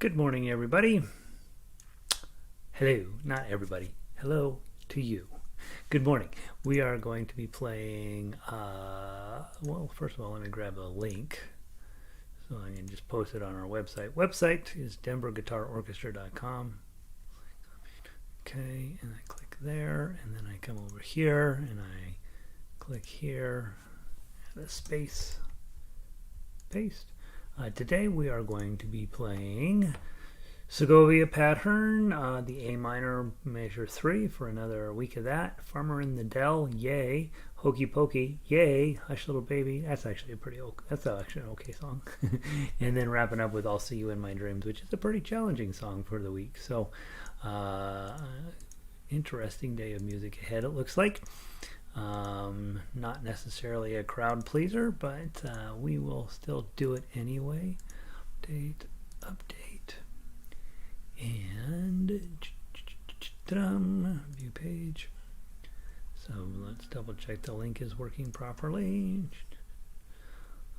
Good morning, everybody. Hello, not everybody. Hello to you. Good morning. We are going to be playing, well, first of all, let me grab a link so I can just post it on our website. Website is denverguitarorchestra.com. Okay, and I click there, and then I come over here, and I click here, add a space, paste. Today we are going to be playing Segovia pattern, the A minor measure 3 for another week of that. Farmer in the Dell, yay. Hokey Pokey, yay. Hush Little Baby, that's actually that's actually an okay song. And then wrapping up with I'll See You in My Dreams, which is a pretty challenging song for the week. So, interesting day of music ahead, it looks like. Not necessarily a crowd pleaser, but we will still do it anyway. Update, and view page. So let's double check the link is working properly.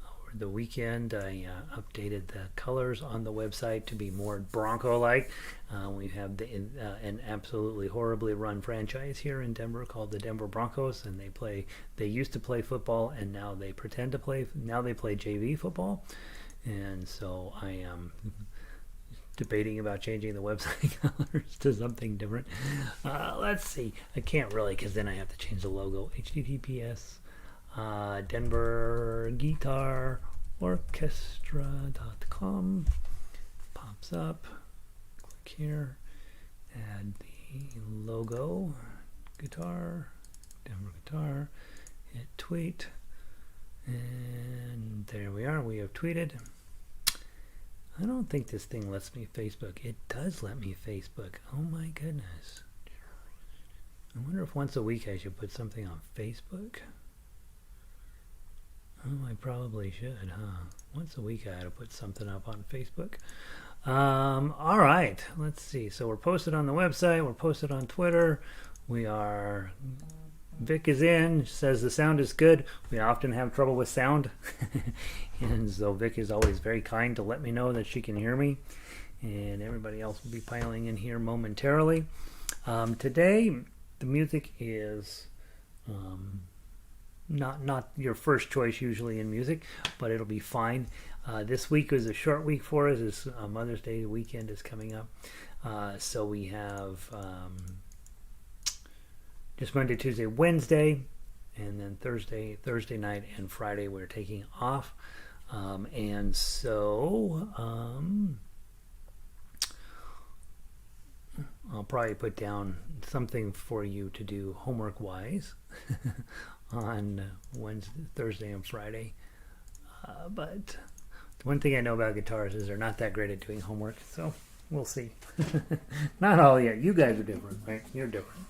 Over the weekend, I updated the colors on the website to be more Bronco-like. We have an absolutely horribly run franchise here in Denver called the Denver Broncos, and they used to play football, and now they play JV football. And so I am debating about changing the website colors to something different. Let's see. I can't really, because then I have to change the logo. HTTPS denverguitarorchestra.com pops up. Click here, add the logo, guitar, Denver Guitar, hit tweet, and there we are. We have tweeted. I don't think this thing lets me Facebook. It does let me Facebook. Oh my goodness. I wonder if once a week I should put something on Facebook. Oh, I probably should, huh? Once a week I had to put something up on Facebook. All right, let's see. So we're posted on the website. We're posted on Twitter. Vic is in, says the sound is good. We often have trouble with sound. And so Vic is always very kind to let me know that she can hear me. And everybody else will be piling in here momentarily. Today, the music is not your first choice usually in music, but it'll be fine. This week was a short week for us. This Mother's Day weekend is coming up. So we have just Monday, Tuesday, Wednesday, and then Thursday night, and Friday we're taking off. And so I'll probably put down something for you to do homework-wise on Wednesday, Thursday, and Friday. But one thing I know about guitars is they're not that great at doing homework, so we'll see. Not all yet. You guys are different, right? You're different.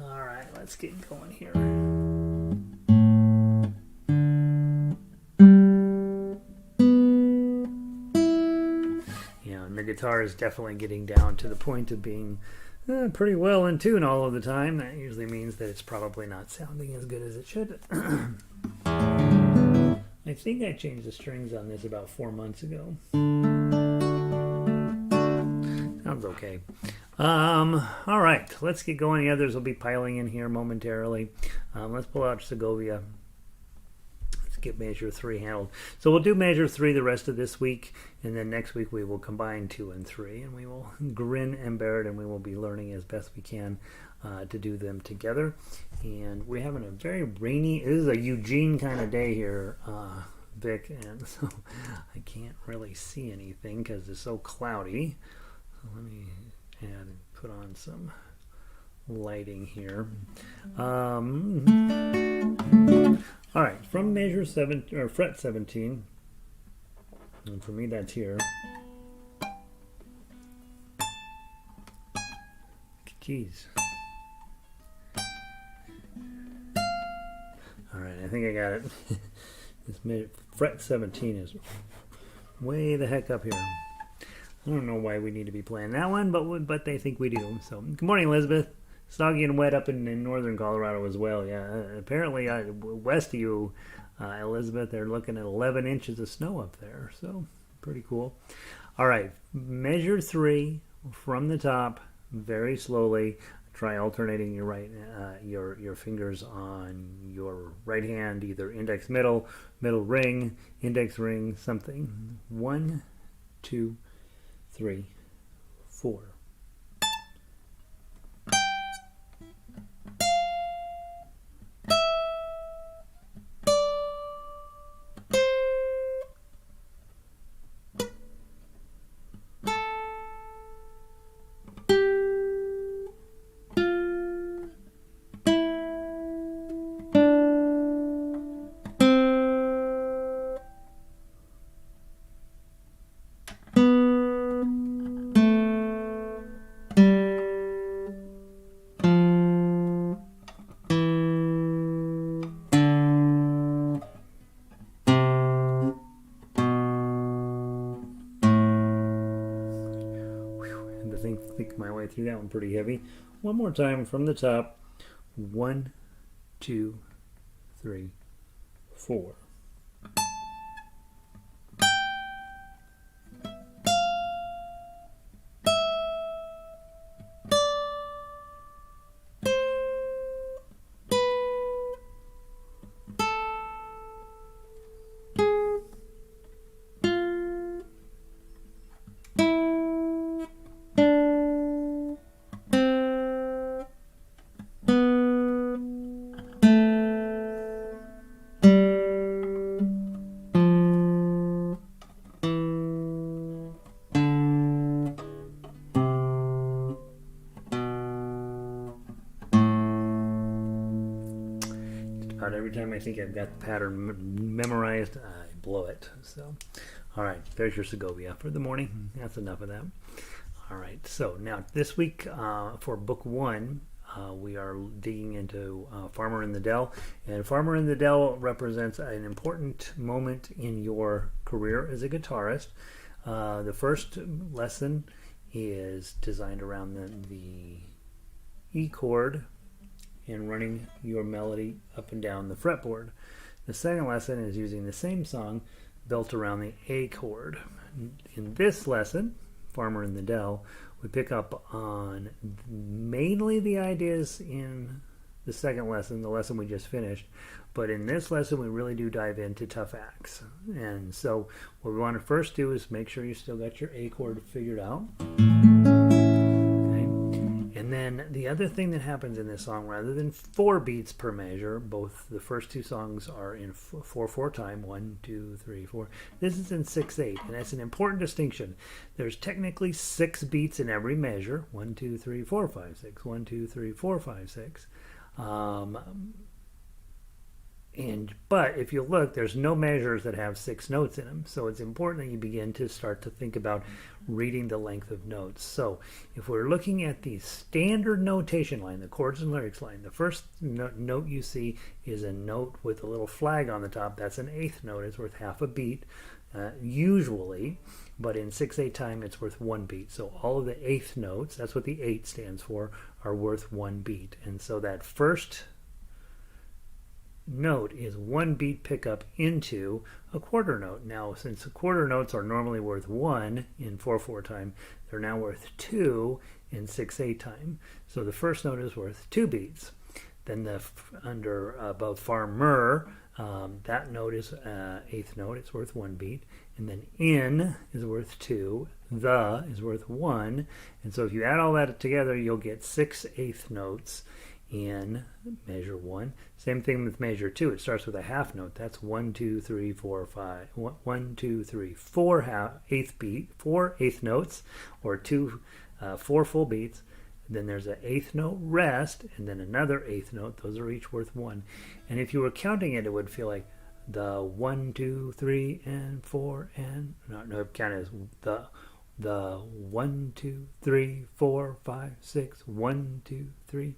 All right, let's get going here. Yeah, and the guitar is definitely getting down to the point of being pretty well in tune all of the time. That usually means that it's probably not sounding as good as it should. I think I changed the strings on this about 4 months ago. Sounds okay. All right, let's get going. The others will be piling in here momentarily. Let's pull out Segovia. Let's get measure 3 handled. So we'll do measure 3 the rest of this week, and then next week we will combine 2 and 3, and we will grin and bear it, and we will be learning as best we can to do them together. And we're having a very rainy, this is a Eugene kind of day here, Vic, and so I can't really see anything because it's so cloudy. So let me and put on some lighting here. All right, from measure 7 or fret 17, and for me that's here. Keys. All right, I think I got it. This fret 17 is way the heck up here. I don't know why we need to be playing that one, but they think we do. So, good morning, Elizabeth. Soggy and wet up in northern Colorado as well. Yeah, apparently west of you, Elizabeth, they're looking at 11 inches of snow up there. So, pretty cool. All right, measure 3 from the top very slowly. Try alternating your fingers on your right hand, either index middle, middle ring, index ring, something. 1, 2, 3, 4. Think my way through that one pretty heavy. One more time from the top. 1, 2, 3, 4. Every time I think I've got the pattern memorized, I blow it. So, all right, there's your Segovia for the morning. That's enough of that. All right, so now this week for book 1, we are digging into Farmer in the Dell. And Farmer in the Dell represents an important moment in your career as a guitarist. The first lesson is designed around the E chord and running your melody up and down the fretboard. The second lesson is using the same song built around the A chord. In this lesson, Farmer in the Dell, we pick up on mainly the ideas in the second lesson, the lesson we just finished, but in this lesson we really do dive into tough acts. And so what we want to first do is make sure you still got your A chord figured out. And then the other thing that happens in this song, rather than 4 beats per measure, both the first 2 songs are in 4/4 time, 1, 2, 3, 4. This is in 6/8, and that's an important distinction. There's technically 6 beats in every measure: 1, 2, 3, 4, 5, 6. 1, 2, 3, 4, 5, 6. But if you look, there's no measures that have 6 notes in them. So it's important that you begin to start to think about reading the length of notes. So if we're looking at the standard notation line, the chords and lyrics line, the first note you see is a note with a little flag on the top. That's an 8th note. It's worth half a beat, usually. But in 6/8 time, it's worth 1 beat. So all of the 8th notes, that's what the 8 stands for, are worth 1 beat. And so that first note is 1 beat pickup into a quarter note. Now, since the quarter notes are normally worth 1 in 4/4 time, they're now worth 2 in 6/8 time. So the first note is worth 2 beats. Then above farmer, that note is 8th note. It's worth 1 beat. And then in is worth 2. The is worth 1. And so if you add all that together, you'll get 6 8th notes in measure 1. Same thing with measure 2. It starts with a half note. That's 1, 2, 3, 4, 5. 1, 2, 3, 4 eighth beat, 4 8th notes, or 4 full beats. Then there's an 8th note rest, and then another 8th note. Those are each worth 1. And if you were counting it, it would feel like the 1, 2, 3, and 4, and no, count as the 1, 2, 3, 4, 5, 6. 1, 2, 3,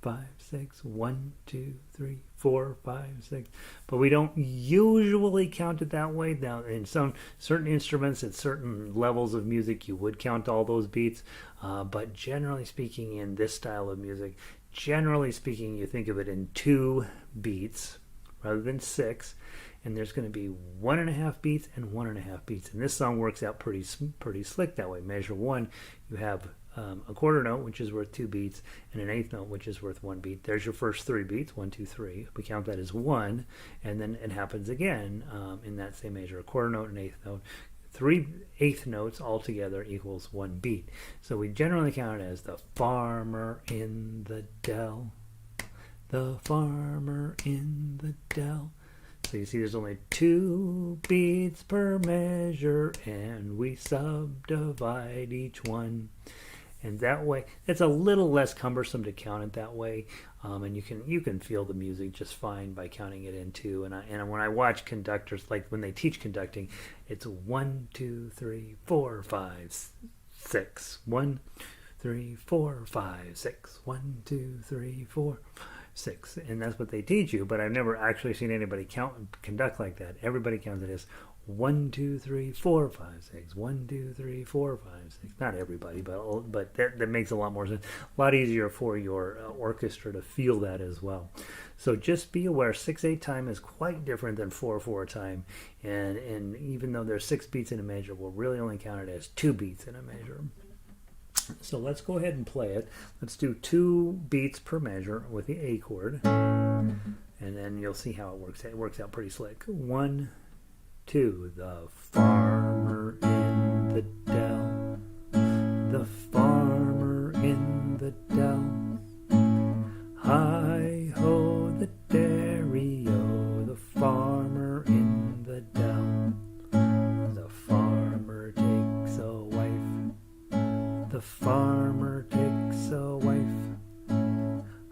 5, 6. 1, 2, 3, 4, 5, 6. But we don't usually count it that way. Now, in some certain instruments at certain levels of music, you would count all those beats. But generally speaking, in this style of music, generally speaking, you think of it in 2 beats rather than 6. and there's going to be 1.5 beats and 1.5 beats. And this song works out pretty slick that way. Measure 1, you have a quarter note, which is worth 2 beats, and an eighth note, which is worth 1 beat. There's your first 3 beats, 1, 2, 3. We count that as 1, and then it happens again in that same measure. A quarter note and eighth note. 3 eighth notes altogether equals 1 beat. So we generally count it as the farmer in the dell, the farmer in the dell. So you see there's only 2 beats per measure, and we subdivide each one. And that way, it's a little less cumbersome to count it that way, and you can feel the music just fine by counting it in 2. And when I watch conductors, like when they teach conducting, it's 1, 2, 3, 4, 5, 6. 1, 3, 4, 5, 6. 1, 2, 3, 4, 6. And that's what they teach you. But I've never actually seen anybody conduct like that. Everybody counts it as 1, 2, 3, 4, 5, 6. 1, 2, 3, 4, 5, 6. Not everybody, but that makes a lot more sense. A lot easier for your orchestra to feel that as well. So just be aware, 6/8 time is quite different than 4/4 time, and even though there's 6 beats in a measure, we'll really only count it as 2 beats in a measure. So let's go ahead and play it. Let's do 2 beats per measure with the A chord, and then you'll see how it works. It works out pretty slick. 1, 2, the farmer in the dell, the farmer in the dell. Hi-ho, the dairy-o, the farmer in the dell. The farmer takes a wife, the farmer takes a wife.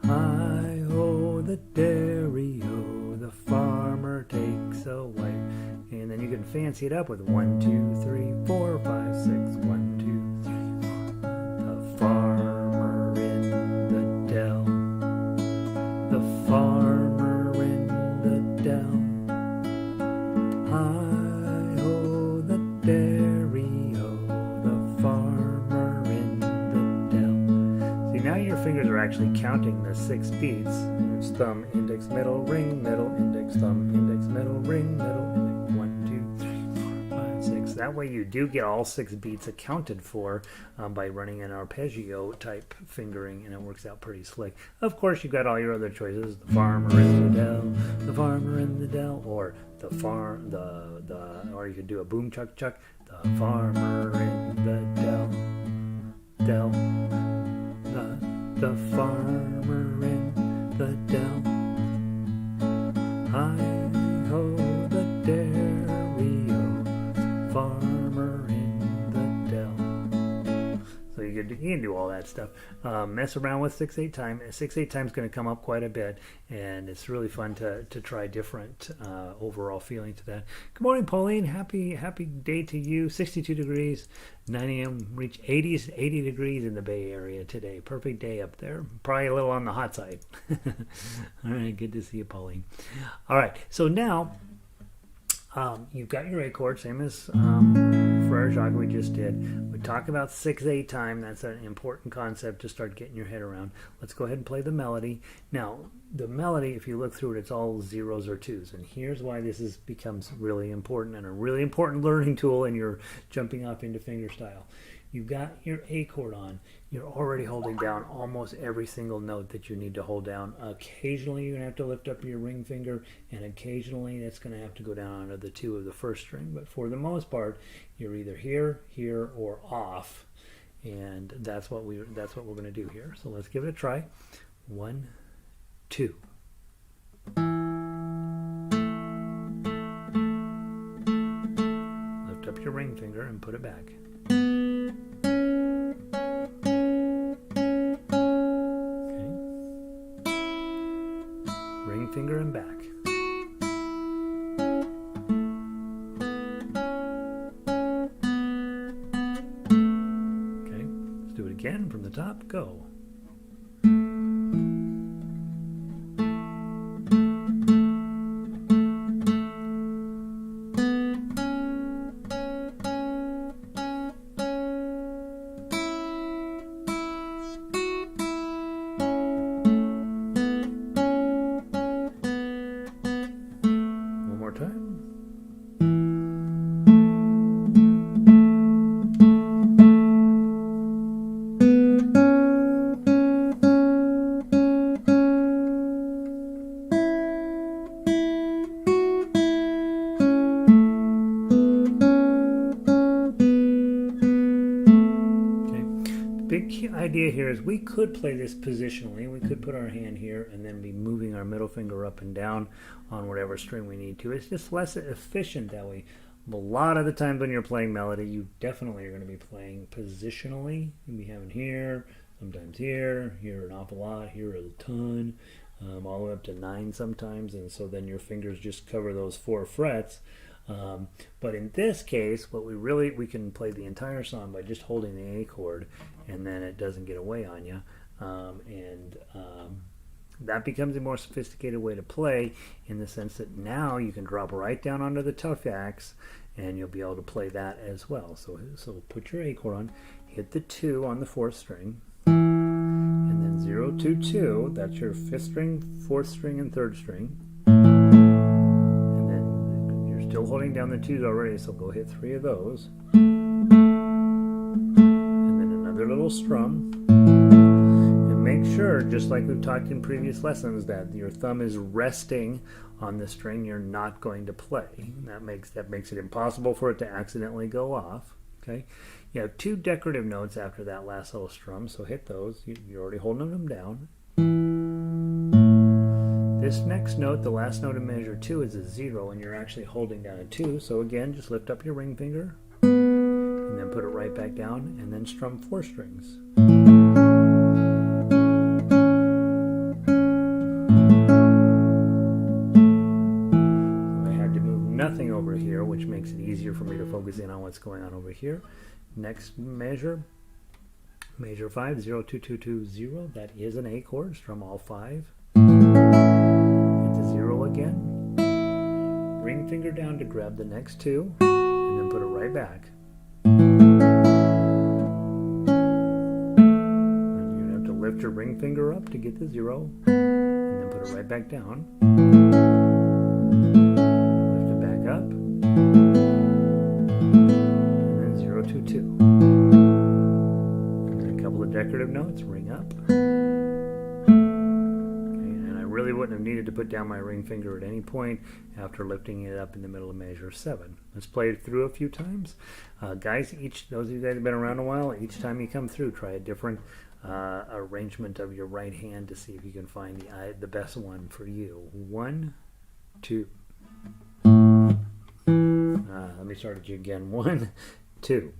Hi-ho, the dairy-o, the farmer takes a wife. And then you can fancy it up with 1, 2, 3, 4, 5, 6. 1, 2, 3, 4. The farmer in the dell, the farmer in the dell. Hi-ho, the dairy-o, the farmer in the dell. See, now your fingers are actually counting the 6 beats. It's thumb, index, middle, ring, middle, index, thumb, index, middle, ring, middle, index. 1, 2, 3, 4, 5, 6. That way you do get all 6 beats accounted for by running an arpeggio type fingering, and it works out pretty slick. Of course, you've got all your other choices: the farmer in the dell, the farmer in the dell, or or you could do a boom chuck chuck, the farmer in the dell, the farmer in the dell. Hi-ho, the dairy-o, farmer in the dell. So you can do all that stuff. Mess around with 6/8 time. 6/8 time is going to come up quite a bit, and it's really fun to try different overall feeling to that. Good morning, Pauline. Happy day to you. 62 degrees, 9 a.m. Reach 80 degrees in the Bay Area today. Perfect day up there. Probably a little on the hot side. All right, good to see you, Pauline. All right, so now you've got your A chord, same as Frere Jacques we just did. We talk about 6/8 time. That's an important concept to start getting your head around. Let's go ahead and play the melody. Now, the melody, if you look through it, it's all 0s or 2s. And here's why this becomes really important and a really important learning tool, and you're jumping off into fingerstyle. You've got your A chord on. You're already holding down almost every single note that you need to hold down. Occasionally, you're going to have to lift up your ring finger, and occasionally, it's going to have to go down onto the 2 of the first string. But for the most part, you're either here, here, or off, and that's what we're going to do here. So let's give it a try. 1, 2. Lift up your ring finger and put it back. Ring finger and back. Okay, let's do it again from the top. Go. Time. big idea here is we could play this positionally. We could put our hand here and then be moving our middle finger up and down on whatever string we need to. It's just less efficient that way. A lot of the times when you're playing melody, you definitely are going to be playing positionally. You'll be having here, sometimes here an awful lot, here a ton, all the way up to 9 sometimes, and so then your fingers just cover those 4 frets. But in this case, we can play the entire song by just holding the A chord, and then it doesn't get away on you. That becomes a more sophisticated way to play, in the sense that now you can drop right down onto the tough X, and you'll be able to play that as well. So put your A chord on, hit the 2 on the 4th string, and then 0, 2, 2. That's your 5th string, 4th string, and 3rd string. And then you're still holding down the 2s already, so go hit 3 of those. And then another little strum. Make sure, just like we've talked in previous lessons, that your thumb is resting on the string you're not going to play. That makes it impossible for it to accidentally go off. Okay, you have 2 decorative notes after that last little strum, so hit those. You're already holding them down. This next note, the last note in measure 2, is a 0, and you're actually holding down a 2. So again, just lift up your ring finger, and then put it right back down, and then strum 4 strings. Nothing over here, which makes it easier for me to focus in on what's going on over here. Next measure 5, 0, 2, 2, 2, 0. That is an A chord. Strum all 5. Hit the 0 again. Ring finger down to grab the next 2, and then put it right back. And you're going to have to lift your ring finger up to get the 0, and then put it right back down. Up, and then 0, 2, 2. And a couple of decorative notes, ring up. Okay, and I really wouldn't have needed to put down my ring finger at any point after lifting it up in the middle of measure 7. Let's play it through a few times. Guys, those of you guys have been around a while, each time you come through, try a different arrangement of your right hand to see if you can find the best one for you. 1, 2. Let me start at you again. 1, 2.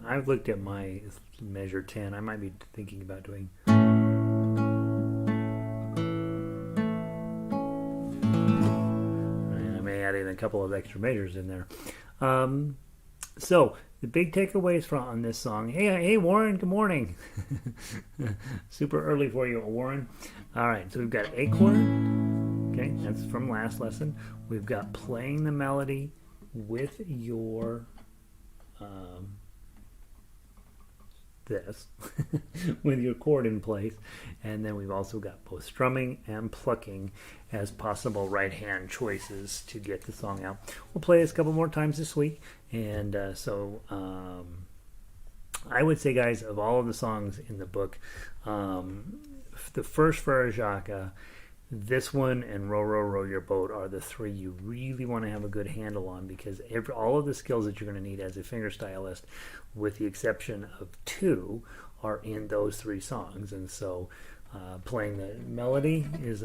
I've looked at my measure 10. I might be thinking about doing. I may add in a couple of extra measures in there. So the big takeaways on this song. Hey, Warren. Good morning. Super early for you, Warren. All right. So we've got A chord. Okay, that's from last lesson. We've got playing the melody with your with your chord in place, and then we've also got both strumming and plucking as possible right hand choices to get the song out. We'll play this a couple more times this week, and I would say, guys, of all of the songs in the book, the first Farajaka, this one, and Row, Row, Row Your Boat are the three you really want to have a good handle on, because all of the skills that you're going to need as a fingerstylist, with the exception of two, are in those three songs. And so playing the melody is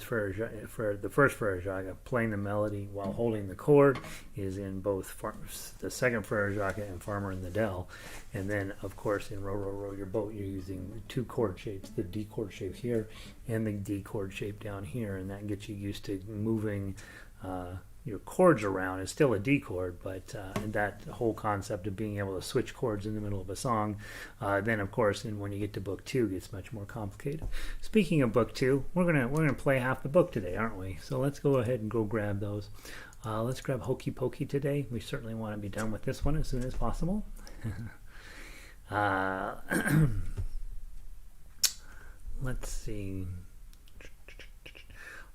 for the first Farajaka. Playing the melody while holding the chord is in both the second Farajaka and Farmer in the Dell. And then, of course, in Row, Row, Row Your Boat, you're using the two chord shapes, the D chord shape here and the D chord shape down here, and that gets you used to moving your chords around. Is still a D chord, but that whole concept of being able to switch chords in the middle of a song, then of course, and when you get to book two, it gets much more complicated. Speaking of book two, we're gonna play half the book today, aren't we? So let's go ahead and go grab those. Let's grab Hokey Pokey today. We certainly want to be done with this one as soon as possible. Let's see.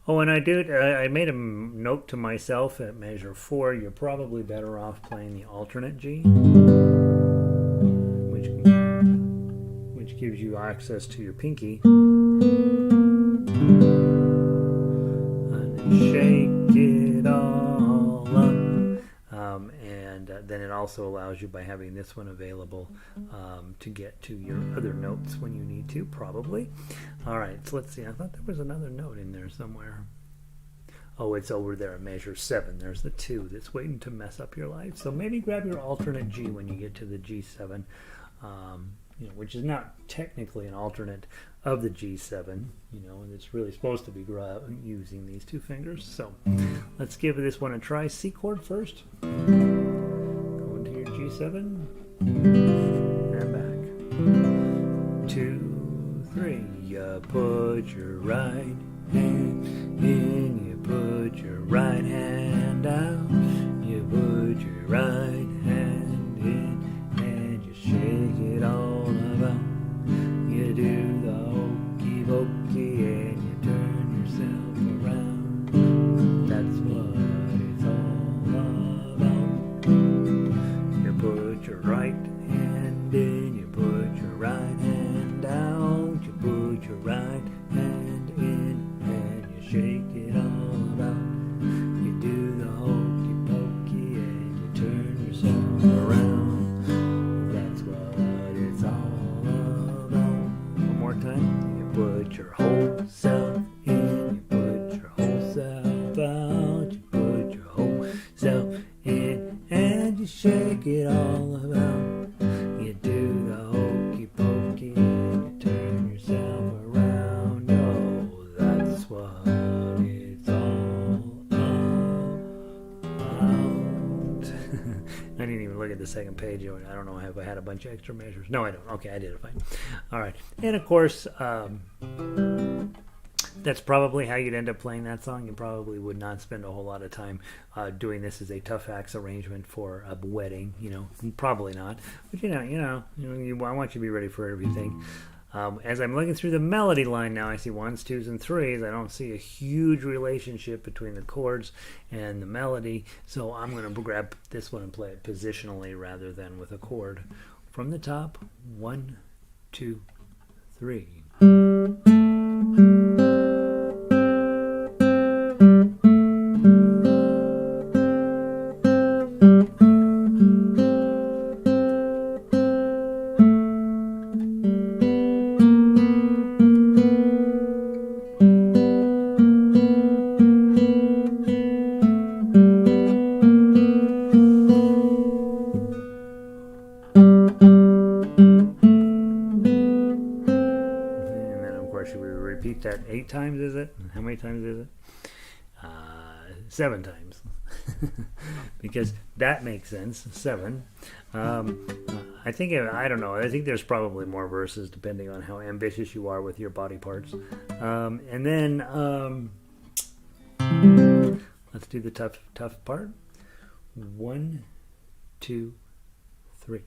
Oh, and I made a note to myself at measure 4. You're probably better off playing the alternate G, which gives you access to your pinky. And shake it all up. And then it also allows you, by having this one available, to get to your other notes when you need to, probably. All right, so let's see. I thought there was another note in there somewhere. Oh, it's over there at measure 7. There's the 2 that's waiting to mess up your life. So maybe grab your alternate G when you get to the G7, which is not technically an alternate of the G7, and it's really supposed to be using these two fingers. So let's give this one a try. C chord first. Go into your G7 and back. 2, 3. You put your right hand in, you put your right hand out, you put your right hand in, and you shake it all about. You do the hokey pokey and you turn yourself around. That's what it's all about. You put your right hand in, you put your right hand out, you put your right hand in, and you shake it all about. You do the hokey pokey and you turn yourself around. That's what it's all about. One more time. You put your whole self in, you put your whole self out, you put your whole self in, and you shake it all about. You do the hokey pokey and you turn yourself around. Oh, that's what it's all about. I didn't even look at the second page. I don't know if I had a bunch of extra measures. No, I don't. Okay, I did it fine. All right. And of course, that's probably how you'd end up playing that song. You probably would not spend a whole lot of time doing this as a tough axe arrangement for a wedding. Probably not. But I want you to be ready for everything. As I'm looking through the melody line now, I see 1s, 2s, and 3s. I don't see a huge relationship between the chords and the melody, so I'm going to grab this one and play it positionally rather than with a chord. From the top, 1, 2, 3. That 8 times, is it? How many times is it? 7 times. Because that makes sense. 7. I don't know. I think there's probably more verses depending on how ambitious you are with your body parts. And then let's do the tough part. 1, 2, 3.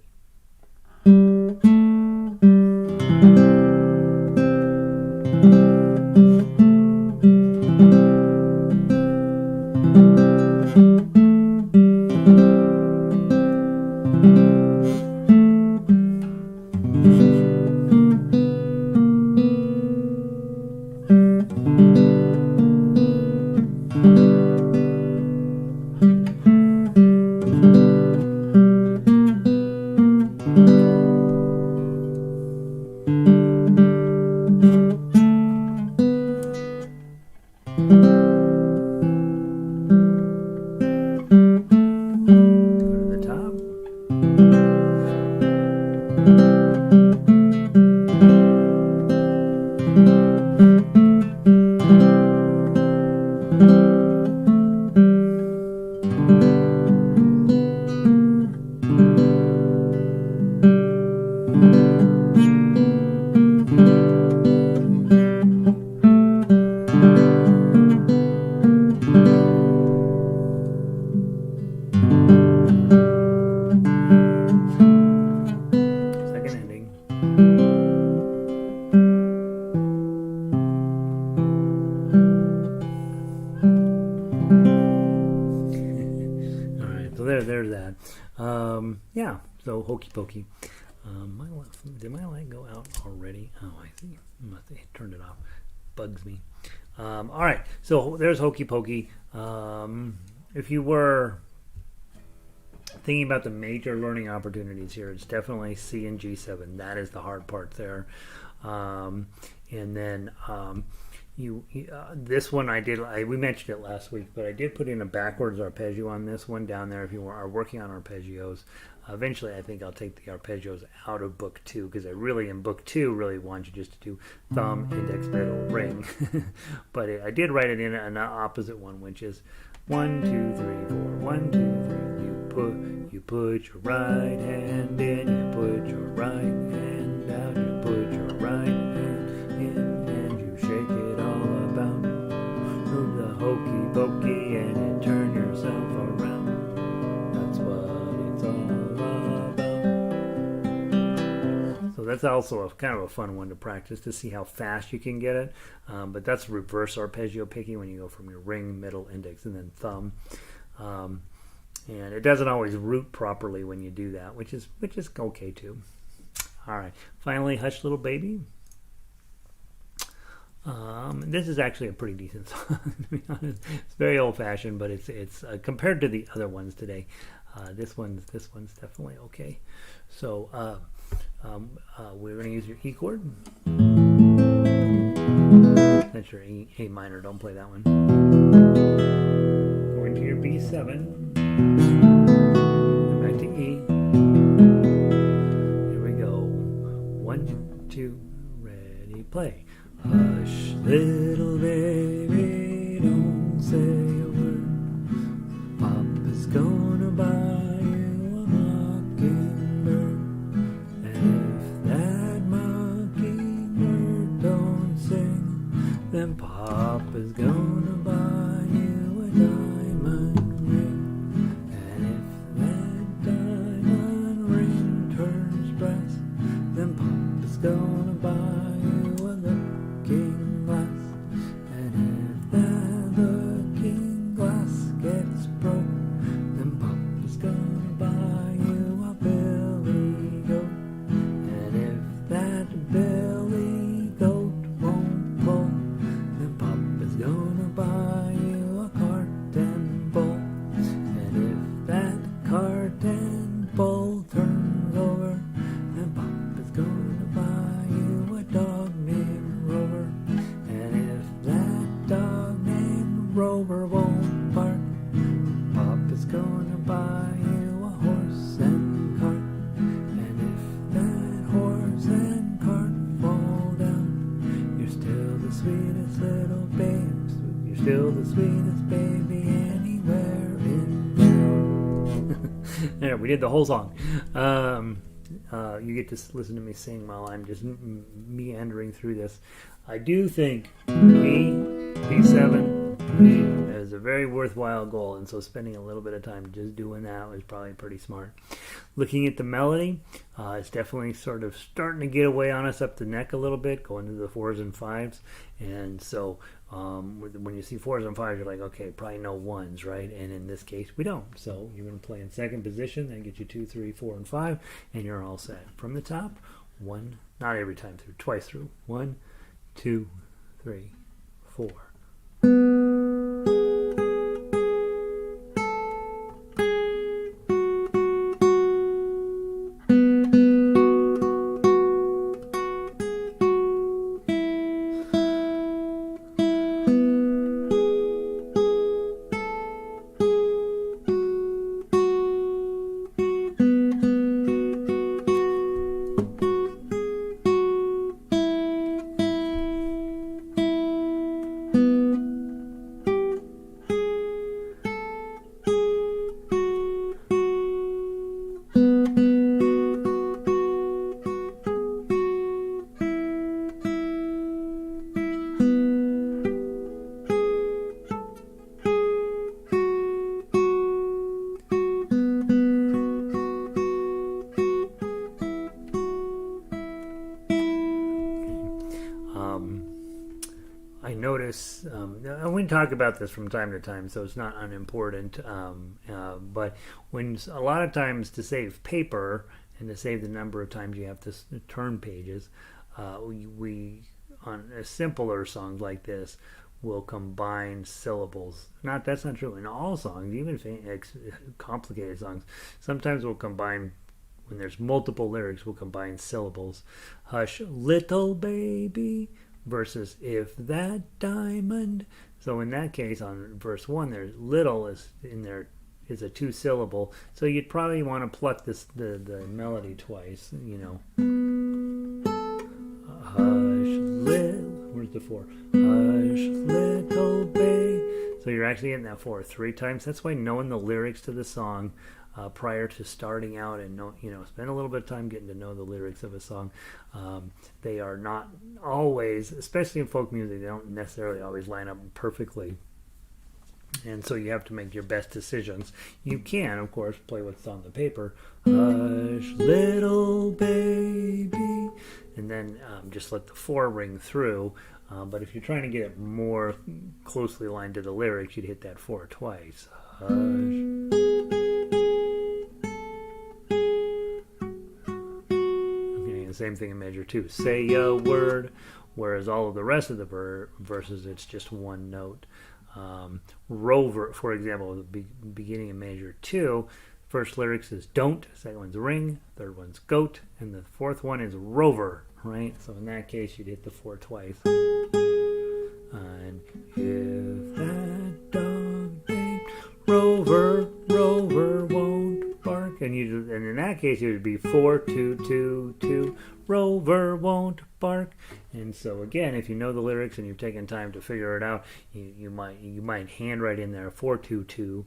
Pokey. Did my light go out already? Oh, I see. Must have turned it off. Bugs me. All right, so there's Hokey Pokey. If you were thinking about the major learning opportunities here, it's definitely C and G7. That is the hard part there. And then this one we mentioned it last week, but I did put in a backwards arpeggio on this one down there if you are working on arpeggios. Eventually, I think I'll take the arpeggios out of book 2 because I really, in book 2, really want you just to do thumb, index, middle, ring. But I did write it in an opposite one, which is 1, 2, 3, 4, 1, 2, 3. You put your right hand in, you put your right hand out, you put your right hand in, and you shake it all about. Move the hokey pokey and then turn yourself around. That's what it's all about. So that's also a kind of a fun one to practice to see how fast you can get it. But that's reverse arpeggio picking when you go from your ring, middle, index, and then thumb. And it doesn't always root properly when you do that, which is okay too. All right, finally, Hush Little Baby. This is actually a pretty decent song, to be honest. It's very old-fashioned, but it's compared to the other ones today, this one's definitely okay. So we're going to use your E chord. That's your A minor. Don't play that one. Going to your B7. And back to E. Here we go. 1, 2, ready, play. Hush, little baby, don't say a word. Papa's gonna buy you a mockingbird. And if that mockingbird don't sing, then Papa's gonna buy you a diamond ring. And if that diamond ring turns brass, then Papa's gonna buy you a looking glass. And if that looking glass gets broke, then Papa's gonna buy you a billy goat. And if that billy goat won't pull, then Papa's gonna buy you a cart and bull. And if that cart and bull turns over, then Papa's gonna buy you a dog named Rover. And if that dog named Rover won't bark, Papa's gonna buy you a horse and cart. And if that horse and cart fall down, you're still the sweetest little babe. You're still the sweetest baby anywhere in town. There, we did the whole song. You get to listen to me sing while I'm just meandering through this. I do think B7 is a very worthwhile goal, and so spending a little bit of time just doing that was probably pretty smart. Looking at the melody, it's definitely sort of starting to get away on us up the neck a little bit, going to the 4s and 5s, and so when you see 4s and 5s, you're like, okay, probably no 1s, right? And in this case, we don't. So you're going to play in second position, then get you 2, 3, 4, and 5, and you're all set. From the top, 1, not every time through, twice through. 1, 2, 3, 4. I notice, and we talk about this from time to time, so it's not unimportant, but when a lot of times to save paper and to save the number of times you have to turn pages, we on a simpler songs like this will combine syllables. That's not true in all songs, even complicated songs. Sometimes we'll combine, when there's multiple lyrics, we'll combine syllables. Hush, little baby versus if that diamond. So in that case, on verse 1, there's little is in there is a 2-syllable. So you'd probably want to pluck the melody twice, you know. Hush, where's the 4? Hush, little baby. So you're actually getting that 4 3 times. That's why knowing the lyrics to the song prior to starting out and spend a little bit of time getting to know the lyrics of a song. They are not always, especially in folk music, they don't necessarily always line up perfectly. And so you have to make your best decisions. You can, of course, play what's on the paper. Hush, little baby. And then just let the 4 ring through. But if you're trying to get it more closely aligned to the lyrics, you'd hit that 4 twice. Hush. Same thing in measure 2. Say a word, whereas all of the rest of the verses, it's just one note. Rover, for example, the beginning of measure 2, first lyrics is don't, second one's ring, third one's goat, and the fourth one is rover, right? So in that case, you'd hit the 4 twice. And if that dog named Rover, Rover won't bark. And in that case, it would be 4 2 2 2. Rover won't bark. And so again, if you know the lyrics and you've taken time to figure it out, you might handwrite in there 4 2 2.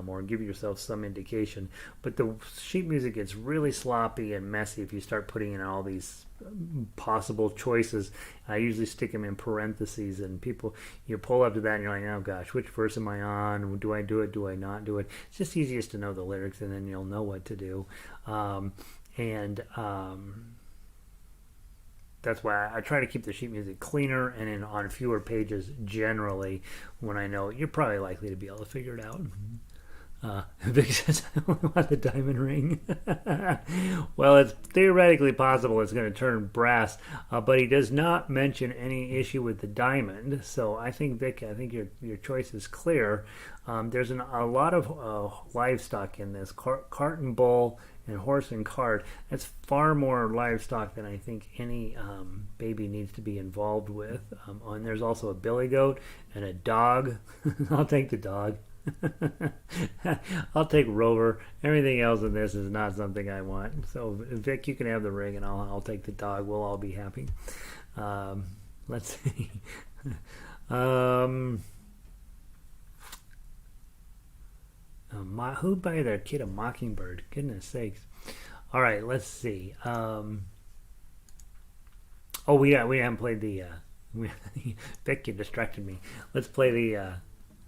Or give yourself some indication. But the sheet music gets really sloppy and messy if you start putting in all these possible choices. I usually stick them in parentheses, and you pull up to that and you're like, oh gosh, which verse am I on? Do I do it? Do I not do it? It's just easiest to know the lyrics, and then you'll know what to do. That's why I try to keep the sheet music cleaner and on fewer pages generally, when I know you're probably likely to be able to figure it out. Because I only want the diamond ring. Well, it's theoretically possible it's going to turn brass, but he does not mention any issue with the diamond. So I think, Vic, your choice is clear. There's a lot of livestock in this. Cart and bull and horse and cart. That's far more livestock than I think any baby needs to be involved with. And there's also a billy goat and a dog. I'll take the dog. I'll take Rover. Everything else in this is not something I want. So Vic, you can have the ring, and I'll take the dog. We'll all be happy. Let's see. Who buy their kid a mockingbird? Goodness sakes! All right, let's see. We haven't played the. Vic, you distracted me. Let's play the.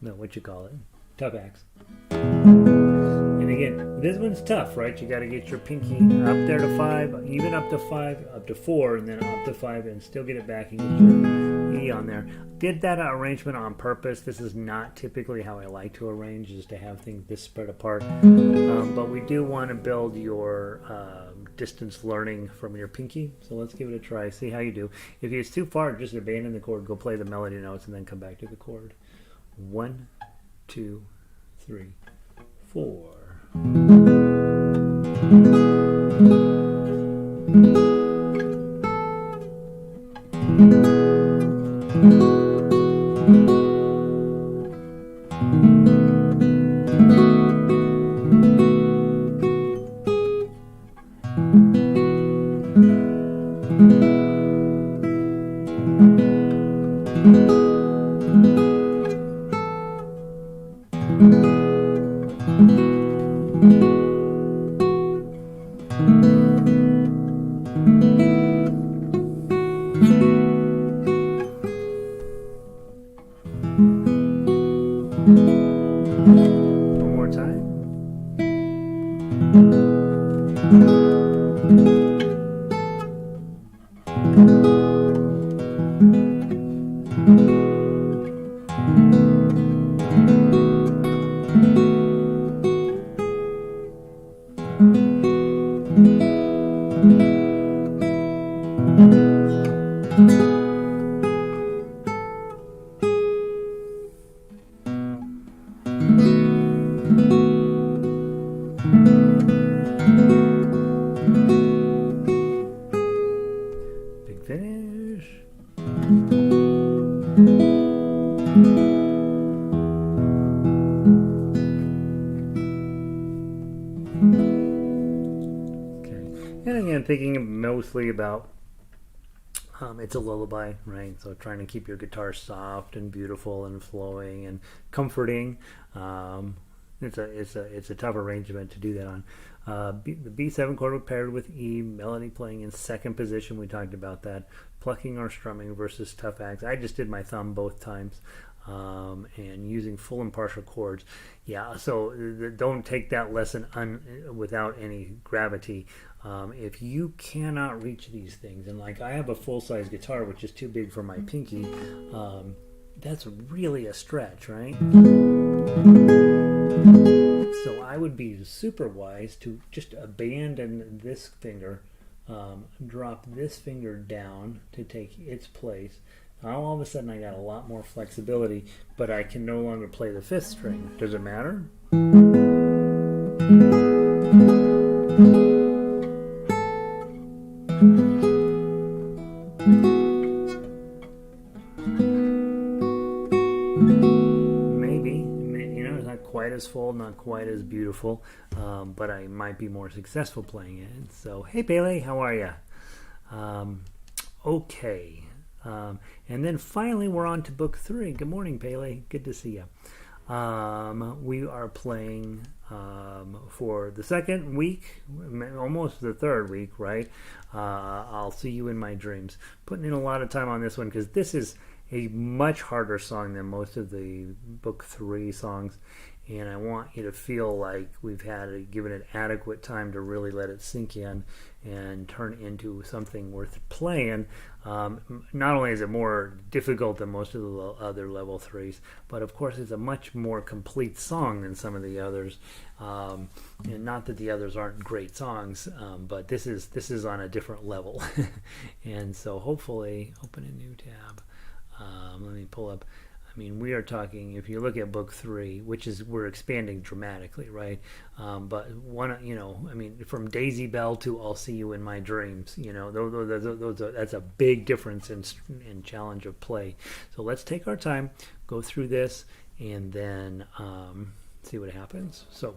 What you call it? Tough axe. And again, this one's tough, right? You got to get your pinky up there to 5, even up to 5, up to 4, and then up to 5, and still get it back and get your E on there. Did that arrangement on purpose. This is not typically how I like to arrange, is to have things this spread apart. But we do want to build your distance learning from your pinky. So let's give it a try. See how you do. If it's too far, just abandon the chord, go play the melody notes, and then come back to the chord. 1, 2, 3, 4. One more time. Big finish. And again, thinking mostly about it's a lullaby, right? So trying to keep your guitar soft and beautiful and flowing and comforting. It's a tough arrangement to do that on. The B7 chord paired with E, melody playing in second position. We talked about that. Plucking or strumming versus tough acts. I just did my thumb both times. And using full and partial chords. Yeah, so don't take that lesson without any gravity. If you cannot reach these things, and like I have a full-size guitar which is too big for my pinky, that's really a stretch, right? So I would be super wise to just abandon this finger, drop this finger down to take its place. Now all of a sudden I got a lot more flexibility, but I can no longer play the fifth string. Does it matter? Maybe, it's not quite as full, not quite as beautiful, but I might be more successful playing it. So, hey Pele, how are you? Okay. And then finally we're on to book 3. Good morning, Pele. Good to see you. We are playing for the second week, almost the third week, right? I'll See You in My Dreams. Putting in a lot of time on this one because this is a much harder song than most of the book 3 songs. And I want you to feel like we've given it adequate time to really let it sink in and turn into something worth playing. Not only is it more difficult than most of the other level 3s, but of course it's a much more complete song than some of the others. And not that the others aren't great songs, but this is on a different level. And so hopefully, open a new tab. Let me pull up. I mean, we are talking, if you look at book 3, we're expanding dramatically, right? But from Daisy Bell to I'll See You in My Dreams, that's a big difference in challenge of play. So let's take our time, go through this, and then see what happens. So,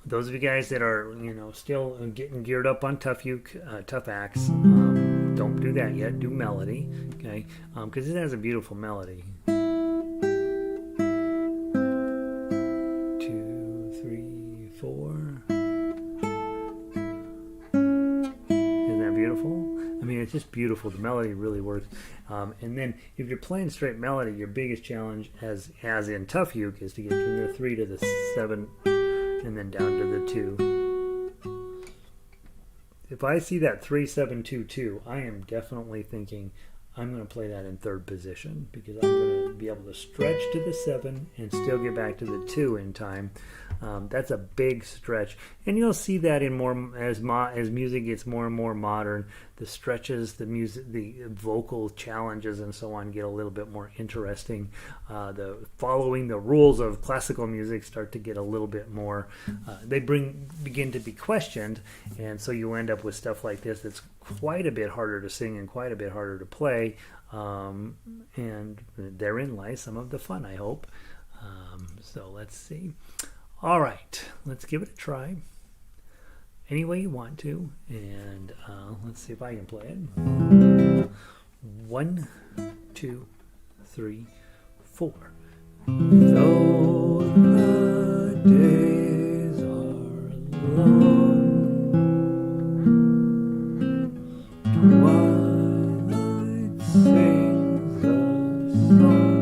those of you guys that are, still getting geared up on tough acts, don't do that yet. Do melody, okay? Because it has a beautiful melody. 2, 3, 4. Isn't that beautiful? I mean, it's just beautiful. The melody really works. And then, if you're playing straight melody, your biggest challenge, as in tough uke, is to get from the 3 to the 7, and then down to the 2. If I see that 3, 7, 2, 2, I am definitely thinking I'm going to play that in third position because I'm going to be able to stretch to the 7 and still get back to the 2 in time. That's a big stretch, and you'll see that in more as music gets more and more modern. The stretches, the music, the vocal challenges, and so on get a little bit more interesting. The following the rules of classical music start to get a little bit more. They begin to be questioned, and so you end up with stuff like this that's quite a bit harder to sing and quite a bit harder to play. And therein lies some of the fun, I hope. So let's see. All right, let's give it a try any way you want to, and let's see if I can play it. 1, 2, 3, 4. Though the days are long, twilight sings a song.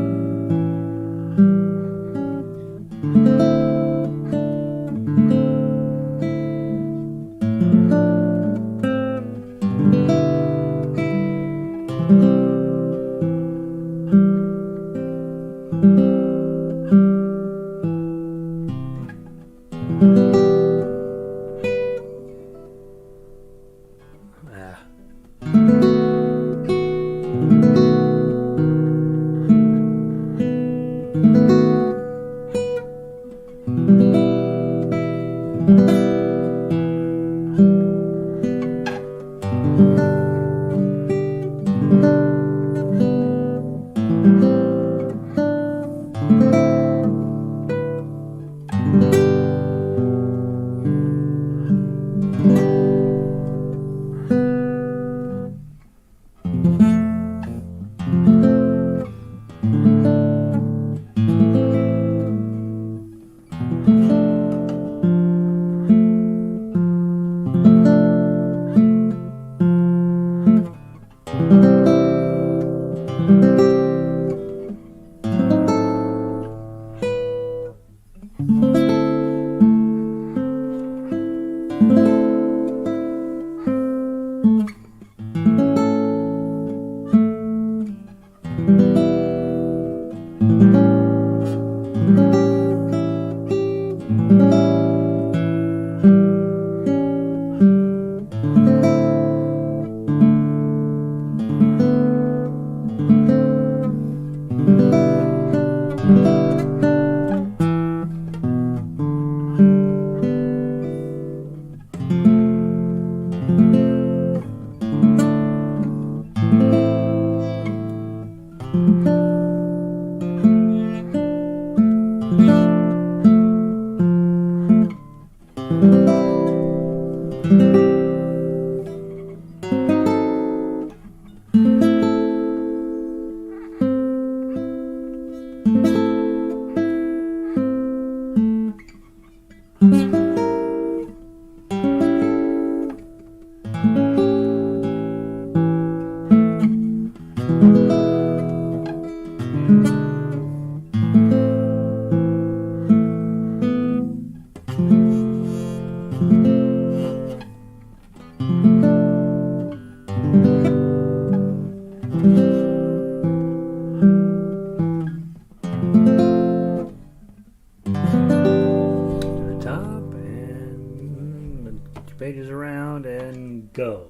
Pages around and go.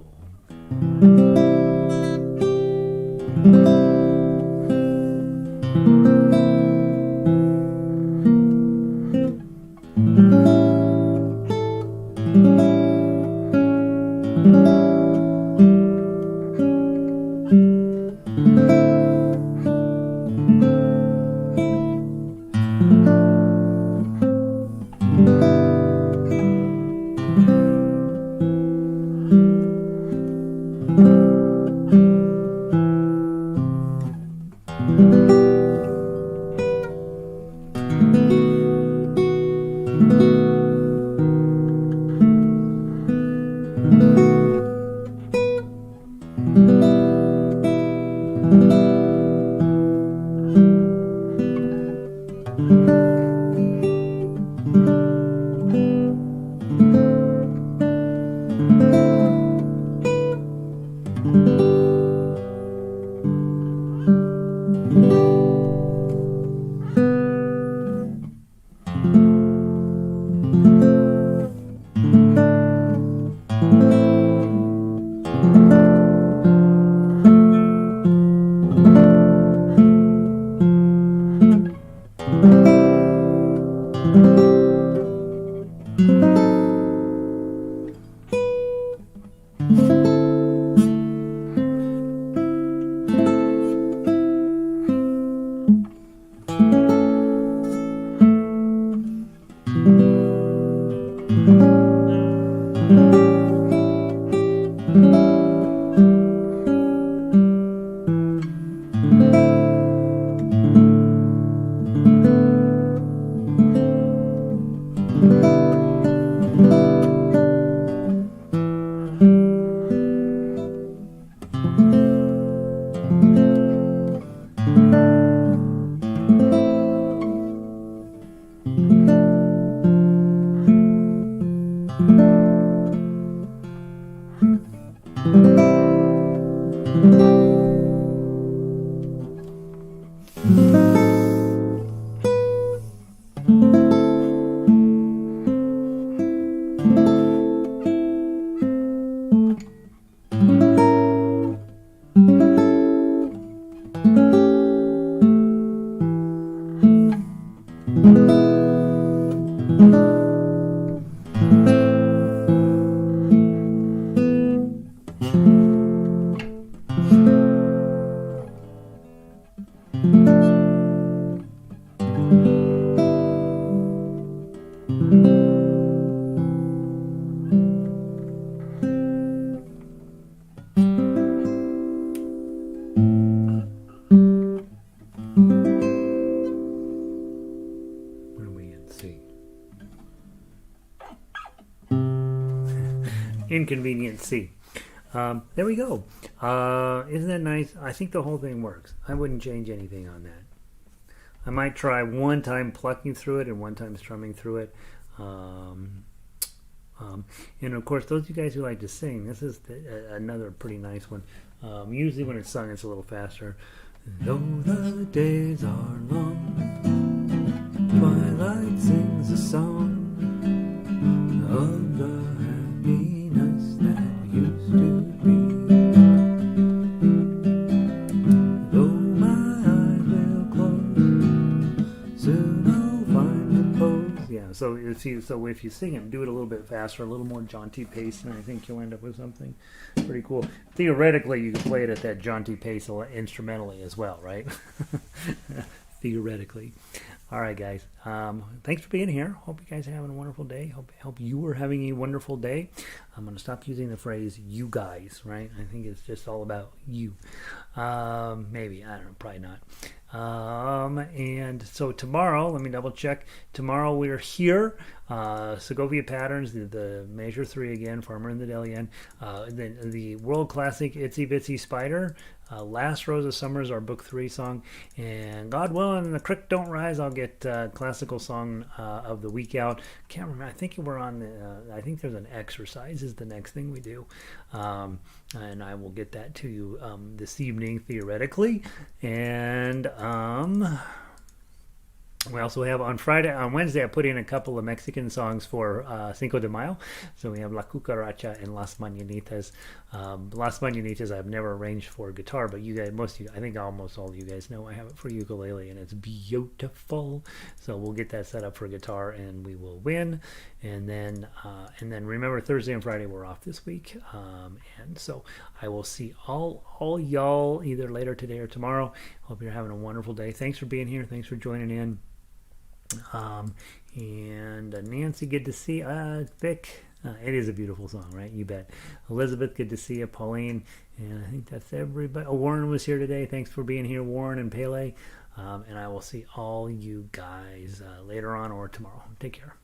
Inconvenient C. There we go. Isn't that nice? I think the whole thing works. I wouldn't change anything on that. I might try one time plucking through it and one time strumming through it. And of course, those of you guys who like to sing, this is another pretty nice one. Usually when it's sung, it's a little faster. Though the days are long, twilight sings a song of the happiness that used to be. Though my eyes will close, soon I'll find repose. Yeah, so if you sing it, do it a little bit faster, a little more jaunty pace, and I think you'll end up with something pretty cool. Theoretically, you can play it at that jaunty pace instrumentally as well, right? Theoretically. All right, guys. Thanks for being here. Hope you guys are having a wonderful day. Hope you are having a wonderful day. I'm going to stop using the phrase "you guys," right? I think it's just all about you. Maybe. I don't know. Probably not. And so tomorrow, let me double check. Tomorrow we're here. Segovia Patterns, the Measure 3 again, Farmer in the Dell again. The world classic Itsy Bitsy Spider. Last Rose of Summer is our book 3 song. And God willing, the creek don't rise, I'll get classical song of the week out. Can't remember. I think we're on I think there's an exercise is the next thing we do. and I will get that to you this evening theoretically. And we also have on Wednesday, I put in a couple of Mexican songs for Cinco de Mayo. So we have La Cucaracha and Las Mañanitas. Las Mañanitas I've never arranged for guitar, but you guys, I think almost all of you guys know I have it for ukulele, and it's beautiful. So we'll get that set up for guitar, and we will win. And then remember, Thursday and Friday we're off this week, and so I will see all y'all either later today or tomorrow. Hope you're having a wonderful day. Thanks for being here. Thanks for joining in. And Nancy, good to see you. Vic, it is a beautiful song, right? You bet. Elizabeth, good to see you. Pauline, and I think that's everybody. Oh, Warren was here today. Thanks for being here, Warren and Pele. And I will see all you guys later on or tomorrow. Take care.